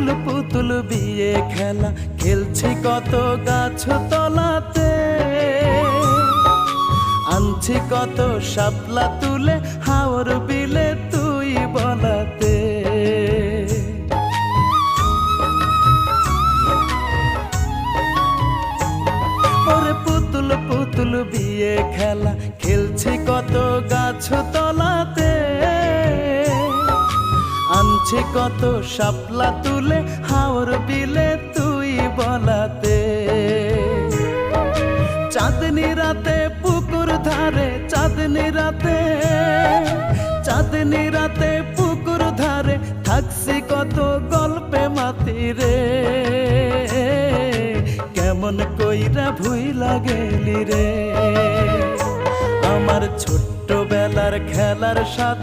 পুতুল পুতুল বিয়ে খেলা খেলছি কত গাছ তলাতে, আনছি কত শাপলা তুলে হাওর বিলে তুই বলাতে। ওরে পুতুল পুতুল বিয়ে খেলা খেলছি কত গাছ তলাতে, আনছি কত শাপলা তুলে হাওর বিলে তুই বলাতে। চাঁদনি রাতে পুকুর ধারে, চাঁদনি রাতে, চাঁদনি রাতে পুকুর ধারে থাকছি কত গল্পে মাতি রে। কেমন কইরা ভুইলা গেলি রে আমার ছোট্ট বেলার খেলার সাথী।